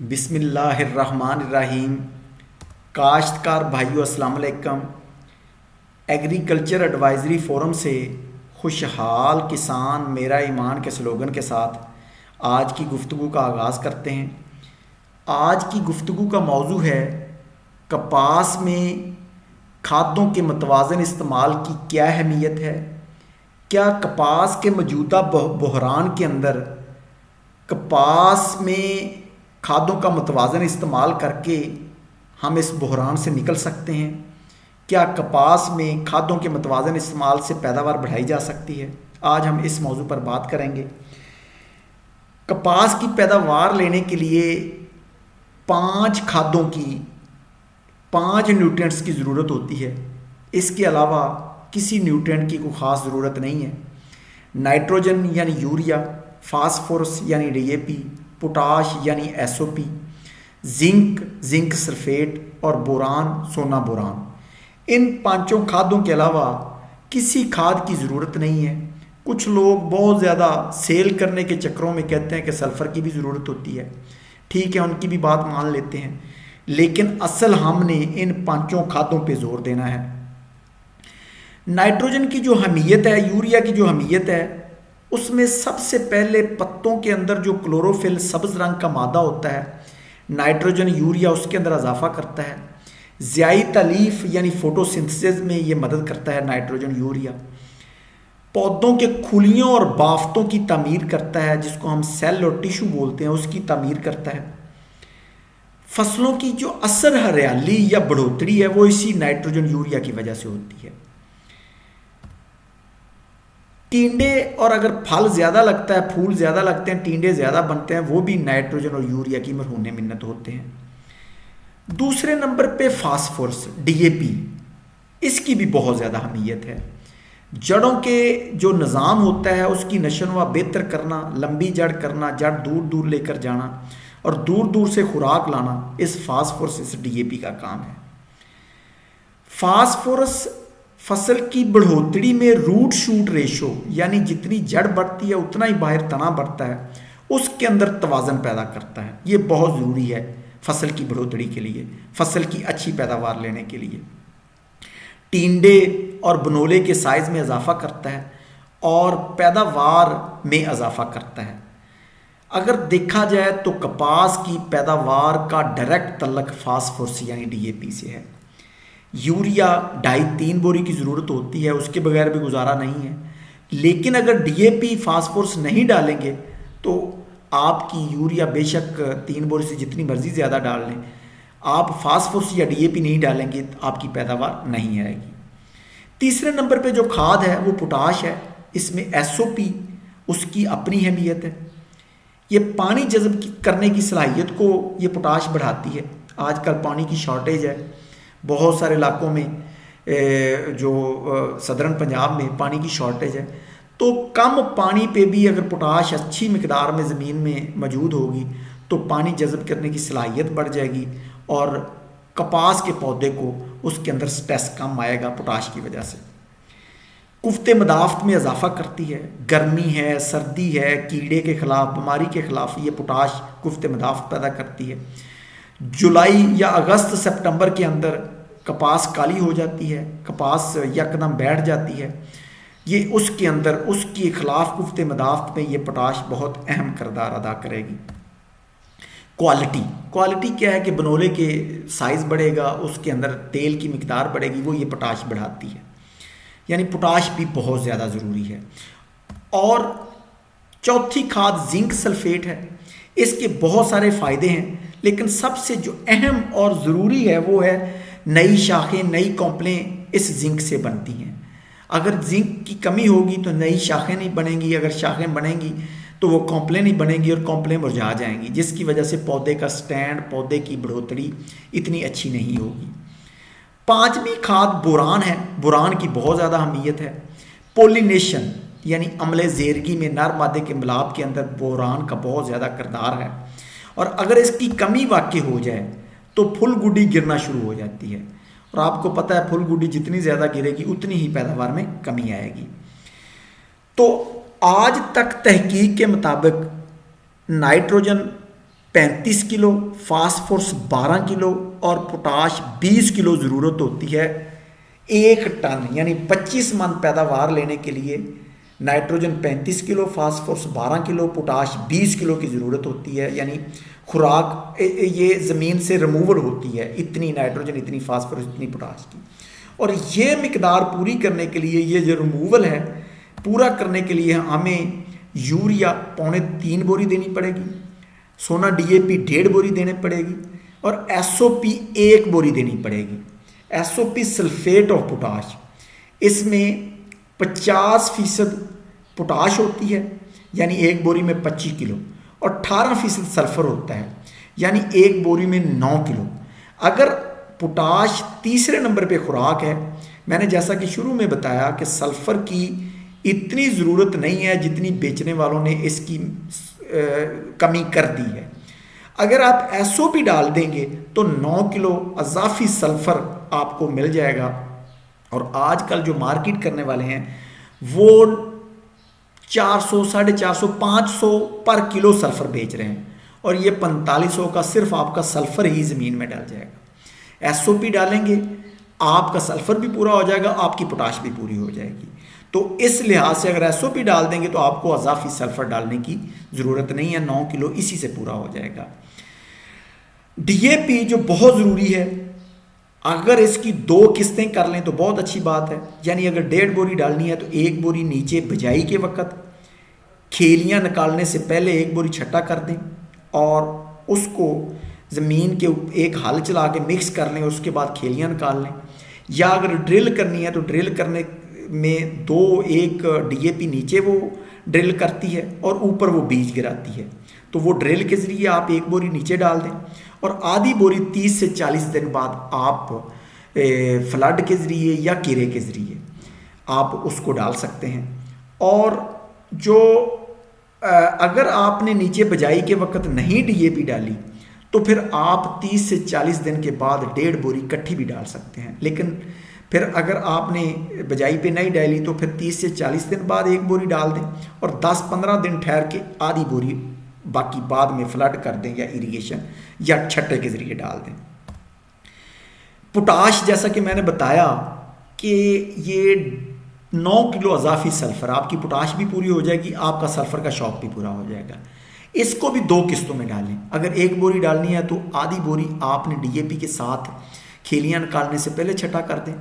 बिस्मिल्लाहिर्रहमानिर्रहीम। काश्तकार भाइयों अस्सलाम वालेकुम। एग्रीकल्चर एडवाइज़री फ़ोरम से खुशहाल किसान मेरा ईमान के स्लोगन के साथ आज की गुफ्तगू का आगाज़ करते हैं। आज की गुफ्तगू का मौजू है कपास में खादों के मतवाज़न इस्तेमाल की क्या अहमियत है। क्या कपास के मौजूदा बहरान के अंदर कपास में खादों का मतवाज़न इस्तेमाल करके हम इस बहरान से निकल सकते हैं? क्या कपास में खादों के मतवाज़न इस्तेमाल से पैदावार बढ़ाई जा सकती है? आज हम इस मौजू पर बात करेंगे। कपास की पैदावार लेने के लिए 5 न्यूट्रिएंट्स की ज़रूरत होती है। इसके अलावा किसी न्यूट्रिएंट की कोई ख़ास ज़रूरत नहीं है। नाइट्रोजन यानी यूरिया, फास्फोरस यानी डीएपी, पोटाश यानी एसओपी, जिंक सल्फेट और बोरान सोना बोरान। इन 5 खादों के अलावा किसी खाद की ज़रूरत नहीं है। कुछ लोग बहुत ज़्यादा सेल करने के चक्करों में कहते हैं कि सल्फ़र की भी ज़रूरत होती है। ठीक है, उनकी भी बात मान लेते हैं, लेकिन असल हमने इन 5 खादों पे जोर देना है। नाइट्रोजन की जो अहमियत है, यूरिया की जो अहमियत है, उसमें सबसे पहले पत्तों के अंदर जो क्लोरोफिल सब्ज़ रंग का मादा होता है, नाइट्रोजन यूरिया उसके अंदर इजाफा करता है। ज़ियाई तालीफ यानी फोटोसिंथेसिस में ये मदद करता है नाइट्रोजन यूरिया। पौधों के खुलियों और बाफ्तों की तामीर करता है, जिसको हम सेल और टिश्यू बोलते हैं, उसकी तामीर करता है। फसलों की जो असर हरियाली या बढ़ोतरी है वो इसी नाइट्रोजन यूरिया की वजह से होती है। टींडे और अगर फल ज़्यादा लगता है, फूल ज़्यादा लगते हैं, टींडे ज़्यादा बनते हैं, वो भी नाइट्रोजन और यूरिया की मरहून मिन्नत होते हैं। दूसरे नंबर पे फास्फोरस डीएपी, इसकी भी बहुत ज़्यादा अहमियत है। जड़ों के जो निज़ाम होता है उसकी नशोनुमा बेहतर करना, लंबी जड़ करना, जड़ दूर दूर लेकर जाना और दूर दूर से खुराक लाना, इस फास्फोरस इस डीएपी का काम है। फास्फोरस फसल की बढ़ोतरी में रूट शूट रेशो यानी जितनी जड़ बढ़ती है उतना ही बाहर तना बढ़ता है, उसके अंदर तवाज़न पैदा करता है। ये बहुत ज़रूरी है फसल की बढ़ोतरी के लिए, फसल की अच्छी पैदावार लेने के लिए। टींडे और बनोले के साइज़ में इजाफा करता है और पैदावार में इजाफा करता है। अगर देखा जाए तो कपास की पैदावार का डायरेक्ट तल्लक फास्फोरस यानी डीएपी से है। यूरिया 2.5-3 बोरी की ज़रूरत होती है, उसके बगैर भी गुजारा नहीं है। लेकिन अगर डीएपी फास्फोरस नहीं डालेंगे तो आपकी यूरिया बेशक 3 बोरी से जितनी मर्जी ज़्यादा डाल लें, आप फास्फोरस या डीएपी नहीं डालेंगे तो आपकी पैदावार नहीं आएगी। तीसरे नंबर पे जो खाद है वो पोटाश है। इसमें एसओपी उसकी अपनी अहमियत है। ये पानी जज़ब करने की सलाहियत को ये पोटाश बढ़ाती है। आजकल पानी की शॉर्टेज है बहुत सारे इलाकों में, जो सदरन पंजाब में पानी की शॉर्टेज है, तो कम पानी पे भी अगर पोटाश अच्छी मिकदार में ज़मीन में मौजूद होगी तो पानी जज़ब करने की सलाहियत बढ़ जाएगी और कपास के पौधे को उसके अंदर स्ट्रेस कम आएगा पोटाश की वजह से। कुफ्ते मदाफ़त में इजाफा करती है। गर्मी है, सर्दी है, कीड़े के ख़िलाफ़, बीमारी के ख़िलाफ़ ये पोटाश कुफ्ते मदाफ़त पैदा करती है। जुलाई या अगस्त सितंबर के अंदर कपास काली हो जाती है, कपास यकदम बैठ जाती है। ये उसके अंदर उसके खिलाफ कुफ्ते मदाफ़त में ये पोटाश बहुत अहम किरदार अदा करेगी। क्वालिटी क्या है कि बनोले के साइज़ बढ़ेगा, उसके अंदर तेल की मिकदार बढ़ेगी, वो ये पोटाश बढ़ाती है। यानी पोटाश भी बहुत ज़्यादा ज़रूरी है। और चौथी खाद जिंक सल्फेट है। इसके बहुत सारे फ़ायदे हैं, लेकिन सबसे जो अहम और ज़रूरी है वो है नई शाखें, नई कॉम्पलें इस जिंक से बनती हैं। अगर जिंक की कमी होगी तो नई शाखें नहीं बनेंगी, अगर शाखें बनेंगी तो वो कॉम्पलें नहीं बनेंगी और कॉम्पलें मुरझा जाएंगी, जिसकी वजह से पौधे का स्टैंड, पौधे की बढ़ोतरी इतनी अच्छी नहीं होगी। 5वीं खाद बोरान है। बोरान की बहुत ज़्यादा अहमियत है। पोलिनेशन यानी अम्ल ज़ेरगी में नर मादे के मिलाप के अंदर बोरान का बहुत ज़्यादा किरदार है, और अगर इसकी कमी वाक़ई हो जाए तो फुल गुडी गिरना शुरू हो जाती है। और आपको पता है फुल गुडी जितनी ज़्यादा गिरेगी उतनी ही पैदावार में कमी आएगी। तो आज तक तहकीक के मुताबिक नाइट्रोजन 35 किलो, फास्फोरस 12 किलो और पोटाश 20 किलो ज़रूरत होती है 1 टन, यानी 25 मन पैदावार लेने के लिए nitrogen 35 kilo, phosphorus 12 kilo, potash 20 kilo की ज़रूरत होती है। यानी खुराक ये ज़मीन से रिमूवल होती है, इतनी नाइट्रोजन, इतनी फास्फोरस, इतनी पोटाश की। और ये मिकदार पूरी करने के लिए, ये जो रिमूवल है पूरा करने के लिए हमें यूरिया 3.25 बोरी देनी पड़ेगी, सोना DAP 1.5 बोरी देनी पड़ेगी और SOP 1 बोरी देनी पड़ेगी। SOP सल्फेट ऑफ पोटाश, इसमें 50% पोटाश होती है, यानी 1 बोरी में 25 किलो, और 18% सल्फर होता है, यानी 1 बोरी में 9 किलो। अगर पोटाश तीसरे नंबर पे खुराक है, मैंने जैसा कि शुरू में बताया कि सल्फर की इतनी ज़रूरत नहीं है जितनी बेचने वालों ने इसकी कमी कर दी है। अगर आप SOP डाल देंगे तो 9 किलो अजाफी सल्फर आपको मिल जाएगा। और आजकल जो मार्केट करने वाले हैं वो 400, 450, 500 पर किलो सल्फर बेच रहे हैं, और ये 4500 का सिर्फ आपका सल्फर ही ज़मीन में डाल जाएगा। SOP डालेंगे, आपका सल्फर भी पूरा हो जाएगा, आपकी पोटाश भी पूरी हो जाएगी। तो इस लिहाज से अगर SOP डाल देंगे तो आपको अजाफी सल्फर डालने की ज़रूरत नहीं है, 9 किलो इसी से पूरा हो जाएगा। DAP जो बहुत ज़रूरी है, अगर इसकी 2 किस्तें कर लें तो बहुत अच्छी बात है। यानी अगर 1.5 बोरी डालनी है तो 1 बोरी नीचे बिजाई के वक्त, खेलियां निकालने से पहले 1 बोरी छट्टा कर दें और उसको ज़मीन के एक हल चला के मिक्स कर लें, उसके बाद खेलियां निकाल लें। या अगर ड्रिल करनी है तो ड्रिल करने में 1 DAP नीचे वो ड्रिल करती है और ऊपर वो बीज गिराती है, तो वो ड्रिल के ज़रिए आप 1 बोरी नीचे डाल दें और आधी बोरी 30 से 40 दिन बाद आप फ्लड के ज़रिए या कीरे के ज़रिए आप उसको डाल सकते हैं। और जो अगर आपने नीचे बिजाई के वक्त नहीं DAP डाली तो फिर आप 30 से 40 दिन के बाद 1.5 बोरी इकट्ठी भी डाल सकते हैं। लेकिन फिर अगर आपने बिजाई पे नहीं डाली तो फिर 30 से 40 दिन बाद 1 बोरी डाल दें और 10-15 दिन ठहर के आधी बोरी बाकी बाद में फ्लड कर दें या इरिगेशन या छट्टे के ज़रिए डाल दें। पोटाश, जैसा कि मैंने बताया कि ये 9 किलो अजाफी सल्फर, आपकी पोटाश भी पूरी हो जाएगी, आपका सल्फर का शौक भी पूरा हो जाएगा। इसको भी 2 किस्तों में डालें। अगर 1 बोरी डालनी है तो आधी बोरी आपने DAP के साथ खेलियां निकालने से पहले छटा कर दें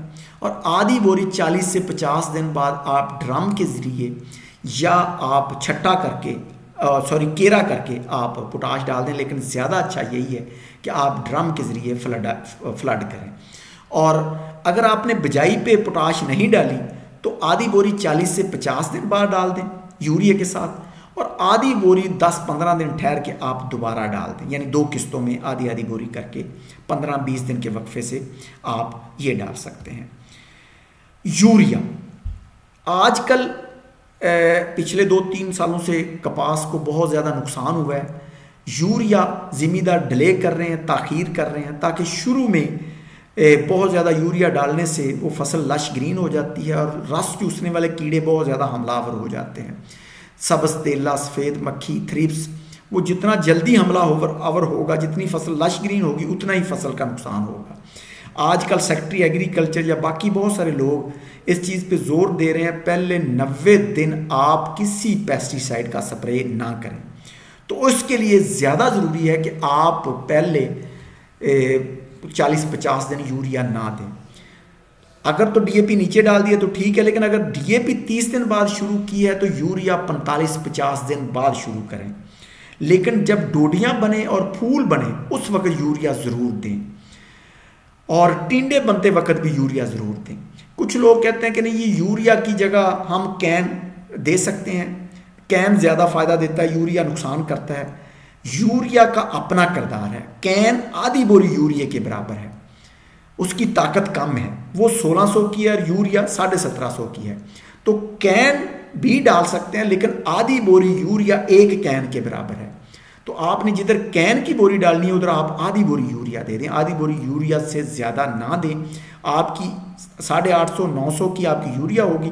और आधी बोरी 40 से 50 दिन बाद आप ड्रम के ज़रिए या आप छट्टा करके केरा करके आप पोटाश डाल दें। लेकिन ज़्यादा अच्छा यही है कि आप ड्रम के ज़रिए फ्लड करें। और अगर आपने बिजाई पे पोटाश नहीं डाली तो आधी बोरी 40 से 50 दिन बाद डाल दें यूरिया के साथ और आधी बोरी 10-15 दिन ठहर के आप दोबारा डाल दें। यानी 2 किस्तों में आधी आधी बोरी करके 15-20 दिन के वक्फे से आप ये डाल सकते हैं। यूरिया आजकल पिछले 2-3 सालों से कपास को बहुत ज़्यादा नुकसान हुआ है। यूरिया ज़मींदार डिले कर रहे हैं, ताख़ीर कर रहे हैं, ताकि शुरू में बहुत ज़्यादा यूरिया डालने से वो फसल लश ग्रीन हो जाती है और रस चूसने वाले कीड़े बहुत ज़्यादा हमलावर हो जाते हैं। सब्ज़ तेला, सफ़ेद मक्खी, थ्रिप्स, वो जितना जल्दी हमला आवर होगा, जितनी फसल लश ग्रीन होगी उतना ही फसल का नुकसान होगा। आजकल सेक्रेटरी एग्रीकल्चर या बाकी बहुत सारे लोग इस चीज़ पे जोर दे रहे हैं, पहले 90 दिन आप किसी पेस्टिसाइड का स्प्रे ना करें। तो उसके लिए ज़्यादा ज़रूरी है कि आप पहले 40-50 दिन यूरिया ना दें। अगर तो DAP नीचे डाल दिए तो ठीक है, लेकिन अगर DAP 30 दिन बाद शुरू की है तो यूरिया 45-50 दिन बाद शुरू करें। लेकिन जब डोडियाँ बने और फूल बने उस वक्त यूरिया ज़रूर दें और टिंडे बनते वक्त भी यूरिया ज़रूर दें। कुछ लोग कहते हैं कि नहीं, ये यूरिया की जगह हम कैन दे सकते हैं, कैन ज़्यादा फ़ायदा देता है, यूरिया नुकसान करता है। यूरिया का अपना किरदार है। कैन आधी बोरी यूरिया के बराबर है, उसकी ताकत कम है, वो 1600 की है और यूरिया 1750 की है। तो कैन भी डाल सकते हैं, लेकिन आधी बोरी यूरिया 1 कैन के बराबर है। तो आपने जिधर कैन की बोरी डालनी है उधर आप आधी बोरी यूरिया दे दें, आधी बोरी यूरिया से ज़्यादा ना दें। आपकी 850-900 की आपकी यूरिया होगी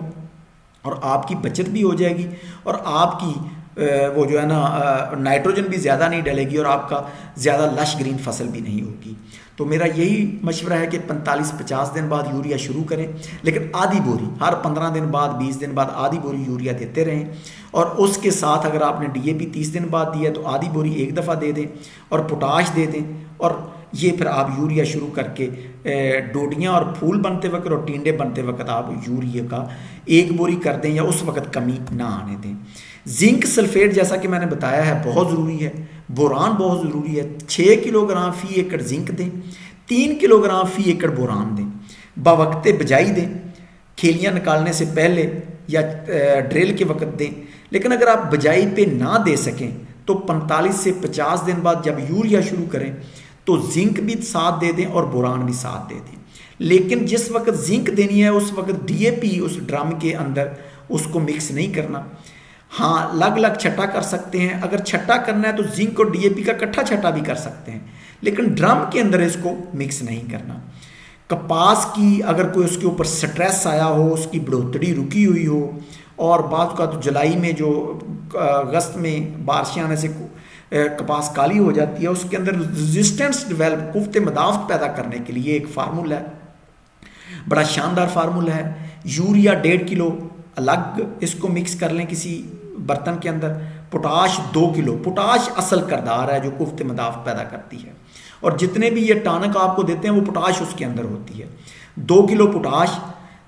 और आपकी बचत भी हो जाएगी और आपकी वो जो है ना नाइट्रोजन भी ज़्यादा नहीं डलेगी और आपका ज़्यादा लश ग्रीन फसल भी नहीं होगी। तो मेरा यही मशवरा है कि 45-50 दिन बाद यूरिया शुरू करें, लेकिन आधी बोरी हर 15 दिन बाद 20 दिन बाद आधी बोरी यूरिया देते रहें। और उसके साथ अगर आपने डीएपी 30 दिन बाद दिया तो आधी बोरी एक दफ़ा दे दें और पोटाश दे दें। और ये फिर आप यूरिया शुरू करके डोडियाँ और फूल बनते वक्त और टींडे बनते वक्त आप यूरिया का एक बोरी कर दें या उस वक्त कमी ना आने दें। जिंक सल्फेट जैसा कि मैंने बताया है बहुत ज़रूरी है, बोरान बहुत ज़रूरी है। 6 किलोग्राम फ़ी एकड़ जिंक दें, 3 किलोग्राम फ़ी एकड़ बोरान दें, बवक्ते बिजाई दें, खेलियाँ निकालने से पहले या ड्रिल के वक्त दें। लेकिन अगर आप बिजाई पे ना दे सकें तो 45 से 50 दिन बाद जब यूरिया शुरू करें तो जिंक भी साथ दे दें और बोरान भी साथ दे दें। लेकिन जिस वक्त जिंक देनी है उस वक्त डीएपी उस ड्रम के अंदर उसको मिक्स नहीं करना। हाँ, अलग अलग छट्टा कर सकते हैं। अगर छट्टा करना है तो जिंक और डीएपी का इकट्ठा छट्टा भी कर सकते हैं, लेकिन ड्रम के अंदर इसको मिक्स नहीं करना। कपास की अगर कोई उसके ऊपर स्ट्रेस आया हो, उसकी बढ़ोतरी रुकी हुई हो और बाद का तो जुलाई में जो अगस्त में बारिशें आने से कपास काली हो जाती है, उसके अंदर रेजिस्टेंस डेवलप कुफ्ते मदाफ्त पैदा करने के लिए एक फार्मूला है, बड़ा शानदार फार्मूला है। यूरिया 1.5 किलो अलग इसको मिक्स कर लें किसी बर्तन के अंदर। पोटाश 2 किलो, पोटाश असल करदार है जो कुफ्ते मदाफ्त पैदा करती है और जितने भी ये टानक आपको देते हैं वो पोटाश उसके अंदर होती है। 2 किलो पोटाश,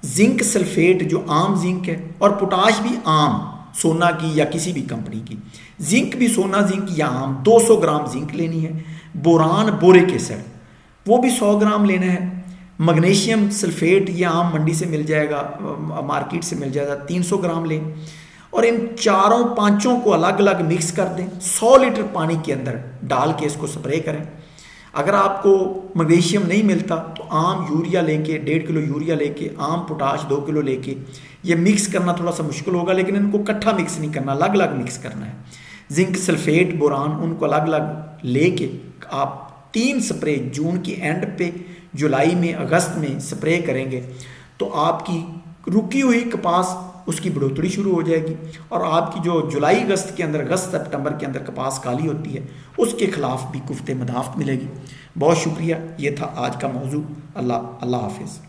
जिंक सल्फेट जो आम जिंक है और पोटाश भी आम सोना की या किसी भी कंपनी की, जिंक भी सोना जिंक या आम 200 ग्राम जिंक लेनी है। बोरान बोरिक एसिड वो भी 100 ग्राम लेना है। मैग्नीशियम सल्फेट ये आम मंडी से मिल जाएगा, मार्केट से मिल जाएगा, 300 ग्राम लें और इन चारों पांचों को अलग अलग मिक्स कर दें। 100 लीटर पानी के अंदर डाल के इसको स्प्रे करें। अगर आपको मैग्नीशियम नहीं मिलता तो आम यूरिया लेके 1.5 किलो यूरिया लेके, आम पोटाश 2 किलो लेके ये मिक्स करना थोड़ा सा मुश्किल होगा, लेकिन इनको इकट्ठा मिक्स नहीं करना, अलग अलग मिक्स करना है। जिंक सल्फेट बोरान उनको अलग अलग लेके आप 3 स्प्रे जून की एंड पे, जुलाई में, अगस्त में स्प्रे करेंगे तो आपकी रुकी हुई कपास उसकी बढ़ोतरी शुरू हो जाएगी और आपकी जो जुलाई अगस्त के अंदर, अगस्त सितंबर के अंदर कपास काली होती है उसके खिलाफ भी कुफ्ते मदाफ्त मिलेगी। बहुत शुक्रिया, ये था आज का मौजू। अल्लाह हाफिज़।